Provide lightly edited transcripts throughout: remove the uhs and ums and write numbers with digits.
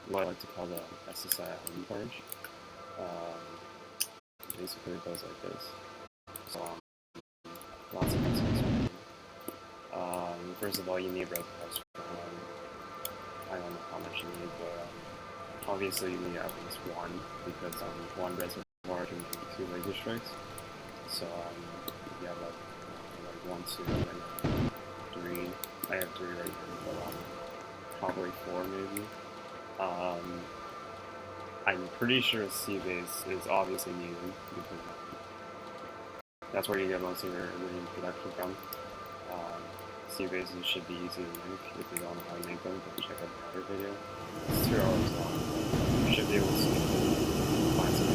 what I like to call the ssim barge. Basically it goes like this. So lots of things. First of all, you need reservoirs. I don't know how much you need, but obviously you need at least one, because one reservoir can be 2 laser strikes. So you have like 1, 2, and 3. I have 3 right here, but probably 4 maybe. I'm pretty sure sea base is obviously needed, because that's where you get most of your iridium production from. Sea bases should be easy to make. If you don't know how to make them, then check out the other video. It's 2 hours long. You should be able to find some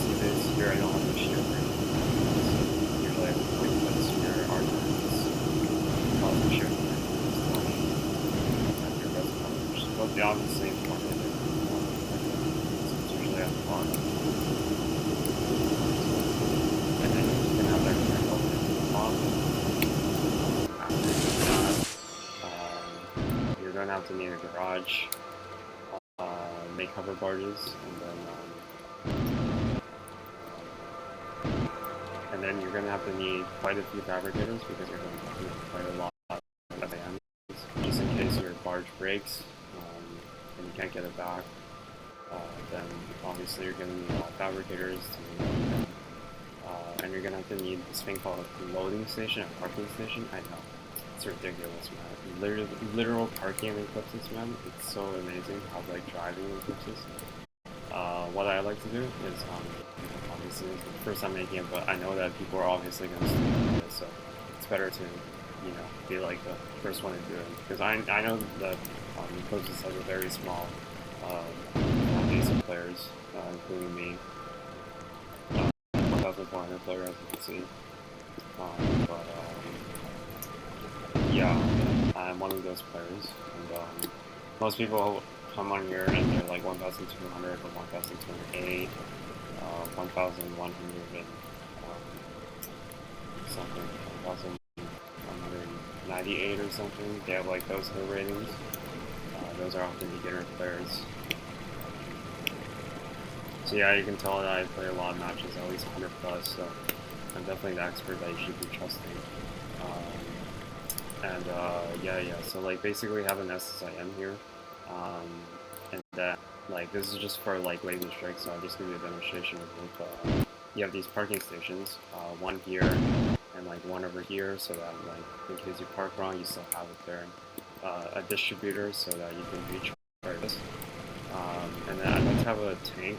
sea base. Here I don't have the shield right now. Usually I have to point this here are the shield but obviously it's more than it's usually at the bottom. And then you can have everything open to the top. After that, you're going to have to need a garage, make cover barges, and then you're going to have to need quite a few fabricators, because you're going to have to make quite a lot of them, just in case your barge breaks and you can't get it back. Then obviously you're going to need a lot of fabricators to make them. And you're going to have to need this thing called a loading station, a parking station. I know, it's ridiculous, man. Literal parking in Eclipses, man. It's so amazing how like driving in Eclipses. What I like to do is, obviously it's the first time making it, but I know that people are obviously going to steal this, so it's better to, be like the first one to do it. Because I know that Eclipses has a very small base of players, including me. 1,400 players, as you can see. Yeah, I'm one of those players, and most people come on here and they're like 1,200 or 1,208, 1,100 and something, 1,198 or something. They have like those low ratings. Those are often beginner players. So yeah, you can tell that I play a lot of matches, at least 100 plus, so I'm definitely the expert that you should be trusting. Yeah, so like basically we have an ssim here, and that like this is just for like laser strikes, so I'll just give you a demonstration of it. You have these parking stations, one here and like one over here, so that like in case you park wrong, you still have it there. A distributor so that you can recharge this. And then I'd like to have a tank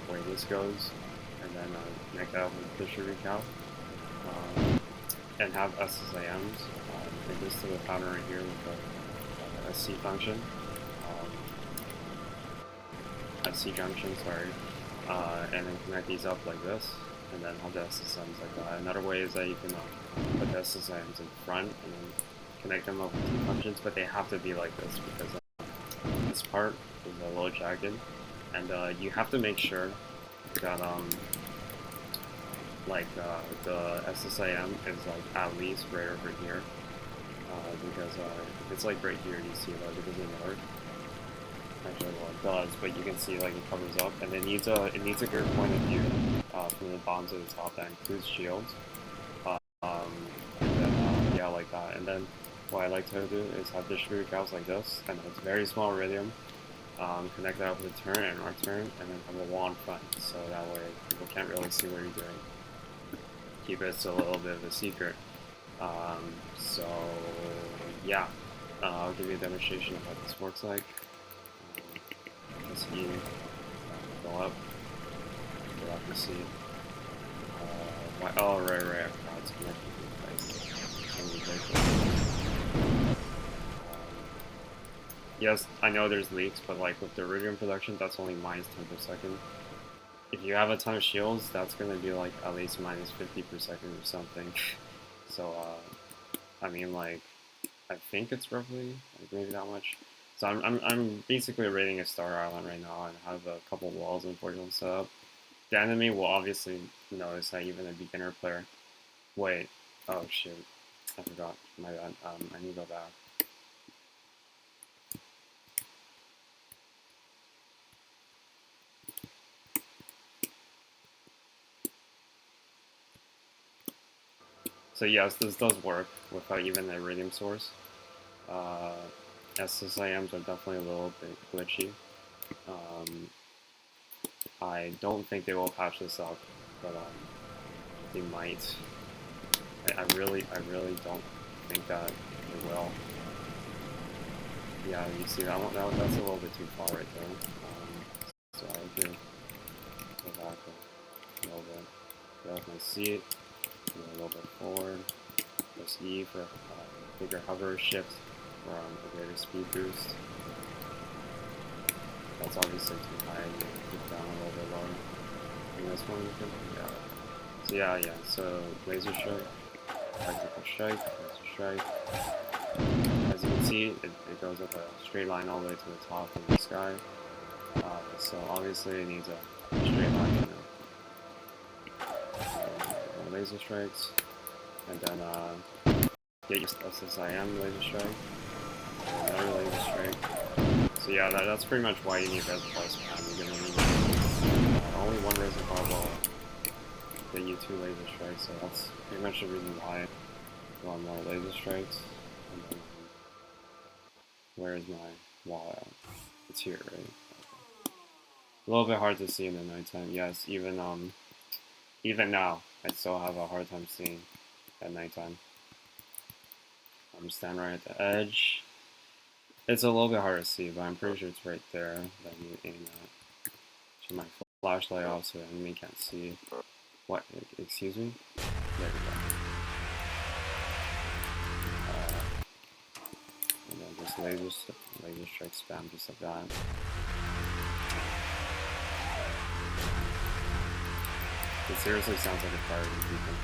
where this goes, and then connect that with the distributor cow, and have SSIMs. Bring this to the counter right here with the SC function. SC junction, sorry. And then connect these up like this, and then have the SSMs like that. Another way is that you can put the SSMs in front and then connect them up with T functions, but they have to be like this because this part is a little jagged, and you have to make sure that the SSIM is like at least right over here, because if it's like right here, you see that it doesn't work. Actually, well, it does, but you can see like it covers up, and it needs a good point of view from the bottom to the top that includes shields. Yeah, like that. And then what I like to do is have distributed cows like this, and it's very small iridium. Connect that up with a turn and our turn, and then have a wall in front, so that way people can't really see what you're doing. Keep it a little bit of a secret. So yeah, I'll give you a demonstration of what this works like. Let's see, go up, you'll have to see. Oh, right, I forgot it's connected. Yes, I know there's leaks, but like with the iridium production, that's only minus 10 per second. If you have a ton of shields, that's gonna be like at least minus 50 per second or something. So, I mean, like, I think it's roughly like maybe that much. So I'm basically raiding a star island right now, and have a couple walls unfortunately set up. the enemy will obviously notice that even a beginner player. Wait, oh shoot, I forgot. My bad. I need to go back. So yes, this does work without even a iridium source. SSIMs are definitely a little bit glitchy. I don't think they will patch this up, but they might. I really don't think that they will. Yeah, you see that one? That's a little bit too far right there. So I would go back a little bit. Get off my seat. Move a little bit forward. Press E for bigger hover shift for a greater speed boost. That's obviously too high. You keep down a little bit lower. And this one you can, yeah. So yeah. So laser strike, tactical strike, laser strike. As you can see, it goes up a straight line all the way to the top of the sky. So obviously it needs a straight line, you know. Laser strikes, and then get your SSIM laser strike, another laser strike. So yeah, that's pretty much why you need reservoir spam. You're gonna need only one reservoir will get you 2 laser strikes, so that's pretty much the reason why you want more laser strikes. And then, where is my wall at? It's here, right? Okay. A little bit hard to see in the nighttime. Yes, even now, I still have a hard time seeing at nighttime. I'm standing right at the edge. It's a little bit hard to see, but I'm pretty sure it's right there that you aim at. Turn my flashlight off so the enemy can't see. What? Excuse me? There we go. And then just laser strike spam just like that. It seriously sounds like a fire defense.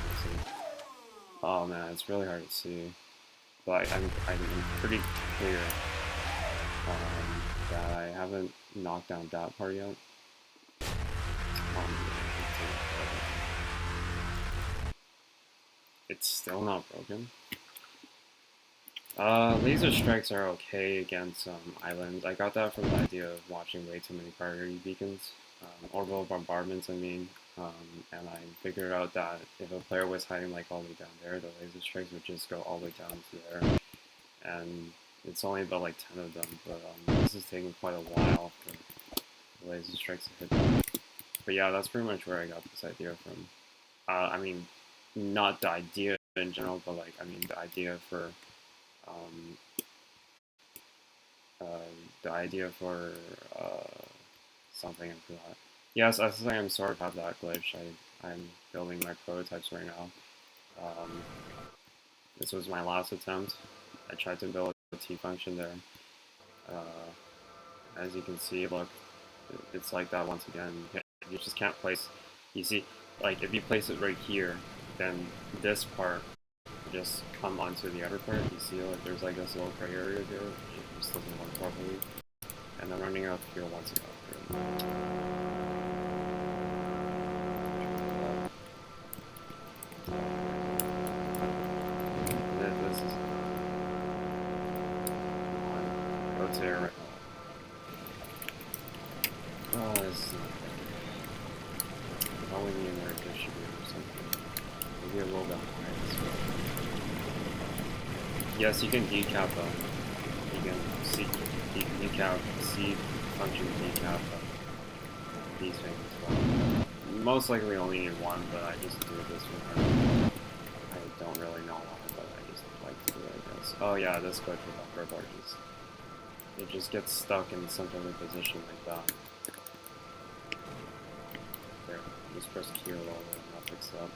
Oh man, it's really hard to see. But I'm pretty clear that I haven't knocked down that part yet. It's still not broken. Laser strikes are okay against islands. I got that from the idea of watching way too many priority beacons, orbital bombardments. I mean, and I figured out that if a player was hiding like all the way down there, the laser strikes would just go all the way down to there. And it's only about like 10 of them, but this is taking quite a while for the laser strikes to hit them. But yeah, that's pretty much where I got this idea from. I mean, not the idea in general, but like, I mean, the idea for something I forgot. Yes, SSIM sort of have that glitch. I'm building my prototypes right now. This was my last attempt. I tried to build a T function there. As you can see, look, it's like that once again. You just can't place. You see, like if you place it right here, then this part just come onto the other part. You see, like there's like this little gray area there, which just doesn't work properly. And I'm running out of fuel once again. This is rotate right now. Oh, this is not good. Probably need another distributor or something. Maybe a little bit higher. Yes, you can decap them. You can see decap, see function decap these things as well. Most likely only need one, but I just do this one. I don't really know why, but I just like to do it, I guess. Oh yeah, this glitch with upper barges. It just gets stuck in some sort of position like that. There, just press Q a little bit and that picks it up.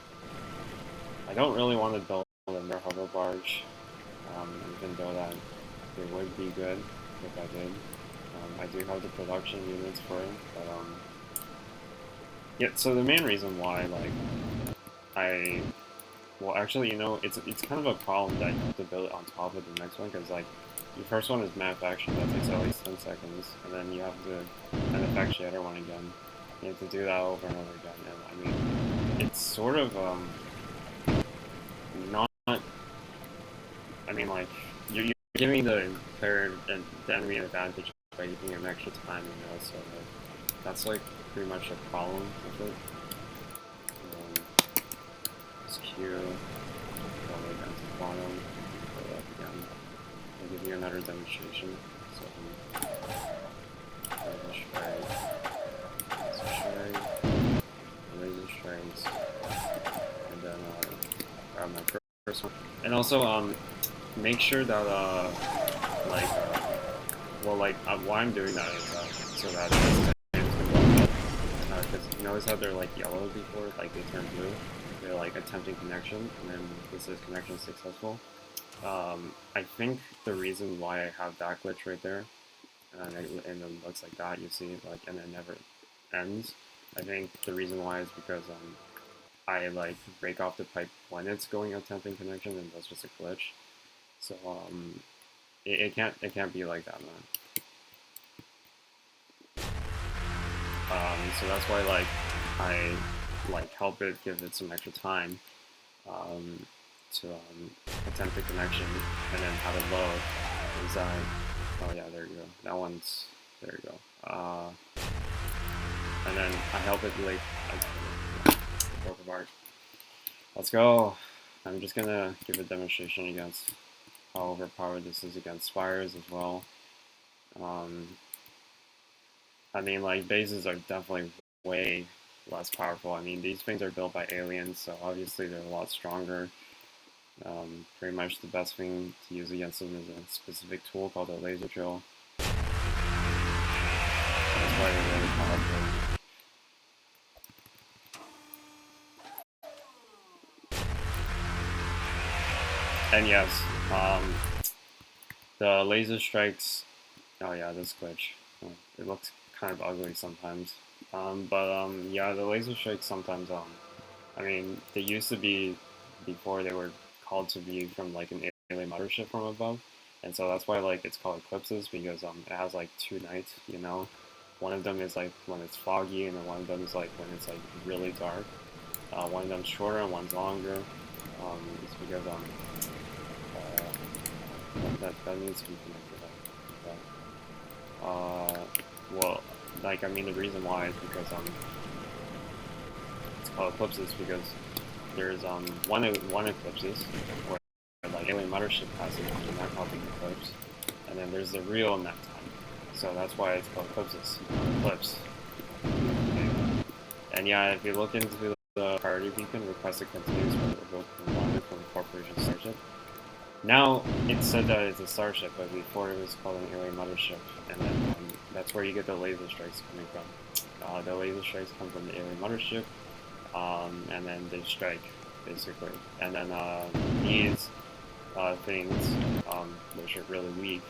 I don't really want to build another hover barge, even though that it would be good if I did. I do have the production units for it, but yeah. So the main reason why, like, well, actually, you know, it's kind of a problem that you have to build it on top of the next one, because like, the first one is manufactured, that takes at least 10 seconds, and then you have to manufacture the other one again. You have to do that over and over again. And I mean, it's sort of not. I mean, like you're giving the player and the enemy an advantage by giving him extra time, So like, that's like pretty much a problem with it. It's Q, go all the way down to the bottom, go up again. I'll give you another demonstration. So laser strikes, and then grab my first one. And also make sure that why I'm doing that is so that because you notice how they're like yellow before, like they turn blue. They're like attempting connection, and then this is connection successful. I think the reason why I have that glitch right there, and then looks like that, you see, like, and it never ends. I think the reason why is because I like break off the pipe when it's going attempting connection, and that's just a glitch. So it can't be like that, man. So that's why like I like help it, give it some extra time to attempt the connection, and then have it load. Is that? Oh yeah, there you go. That one's there. You go. And then I help it like broke apart. Let's go. I'm just gonna give a demonstration against how overpowered this is against spires as well. I mean, like, bases are definitely way less powerful. I mean, these things are built by aliens, so obviously they're a lot stronger. Pretty much the best thing to use against them is a specific tool called a laser drill. That's why they're really powerful. And yes, the laser strikes. Oh yeah, this glitch. It looks kind of ugly sometimes. Yeah, the laser strikes sometimes. I mean, they used to be before they were called to be from like an alien mothership from above, and so that's why like it's called eclipses because it has like two nights. One of them is like when it's foggy, and then one of them is like when it's like really dark. One of them's shorter and one's longer. It's because that needs to be connected up. Well, like I mean the reason why is because it's called eclipses because there's one eclipses where like alien mothership passes and that called the eclipse, and then there's the real nighttime. So that's why it's called eclipses, eclipse. And yeah, if you look into the priority beacon, requested continues for the revoke responded from Corporation Starship. Now it's said that it's a starship, but before it was called an alien mothership, and then that's where you get the laser strikes coming from. The laser strikes come from the alien mothership, and then they strike basically. And then these things, which are really weak,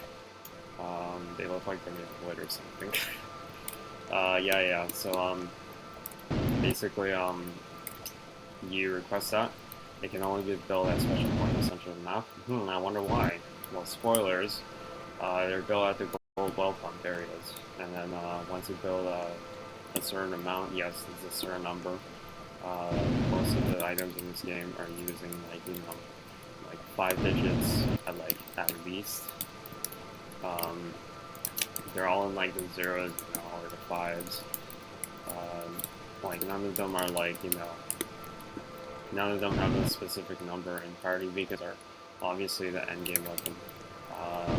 they look like they're made of wood or something. Yeah. So basically, you request that. It can only be built at special points in the center of the map. I wonder why. Well, spoilers. They're built at the gold well pump areas, and then once you build a certain amount, yes, there's a certain number. Most of the items in this game are using like 5 digits at least. They're all in like the zeros, or the fives. Like none of them are none of them have a specific number in priority because are obviously the end game weapon.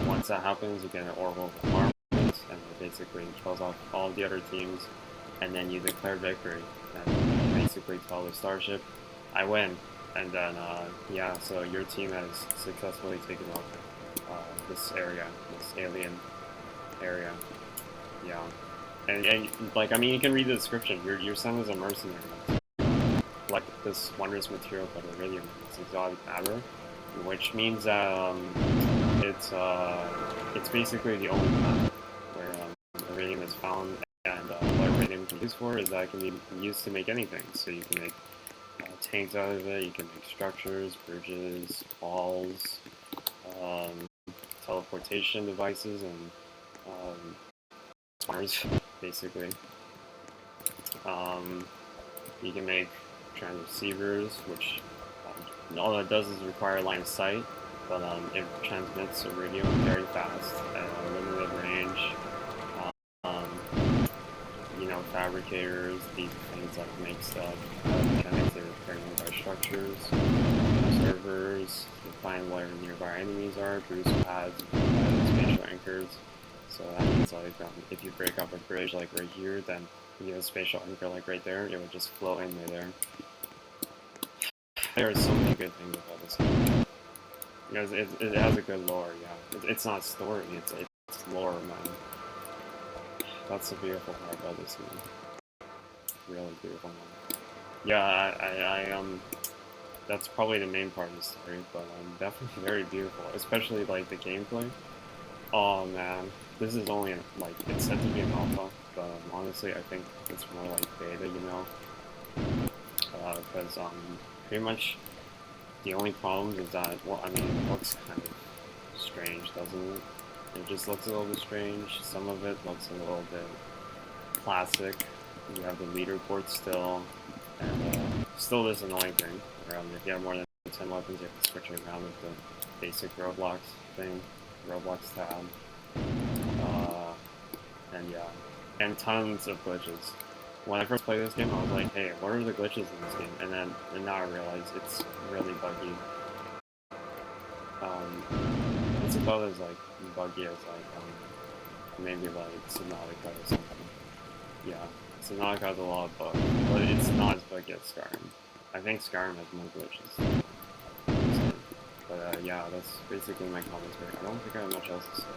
Once that happens, you get an orbital bombardment, and it basically kills off all of the other teams, and then you declare victory. And you basically tell the starship, "I win," and then yeah, so your team has successfully taken over this area, this alien area. Yeah, and like I mean, you can read the description. Your son is a mercenary. Like this wondrous material called iridium, this exotic matter, which means that it's basically the only planet where iridium is found, and what iridium can be used for is that it can be used to make anything. So you can make tanks out of it, you can make structures, bridges, walls, teleportation devices, and spawners, basically. You can make transceivers, which all it does is require line of sight, but it transmits a radio very fast at a limited range. Um, fabricators, these things that make stuff, mechanics, they're very nearby structures, servers, define where nearby enemies are, boost pads, spatial anchors. So that means like if you break up a bridge like right here, then you have a spatial anchor like right there, it would just float in there. There are so many good things about this game. Because it has a good lore, yeah. It's not story, it's lore, man. That's the beautiful part about this game. Really beautiful, man. Yeah, that's probably the main part of the story, but definitely very beautiful, especially like the gameplay. Oh man, this is only like it's said to be an alpha, but honestly I think it's more like beta, because pretty much the only problem is that, well, I mean, it looks kind of strange, doesn't it? It just looks a little bit strange. Some of it looks a little bit classic. You have the leaderboard still, and still this annoying thing where if you have more than 10 weapons, you have to switch around with the basic Roblox thing, Roblox tab, and yeah, and tons of glitches. When I first played this game, I was like, hey, what are the glitches in this game? And now I realize it's really buggy. It's about as like buggy as like maybe like Subnautica or something. Yeah, Subnautica has a lot of bugs, but it's not as buggy as Skyrim. I think Skyrim has more glitches. But yeah, that's basically my commentary. I don't think I have much else to say.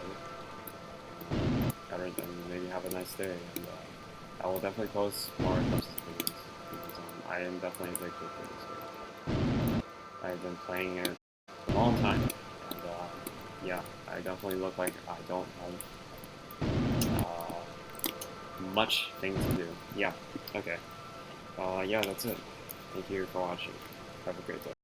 Other than maybe have a nice day, and I will definitely post more custom videos because I am definitely addicted to this game. I've been playing it a long time, and yeah, I definitely look like I don't have much things to do. Yeah, okay. Yeah, that's it. Thank you for watching. Have a great day.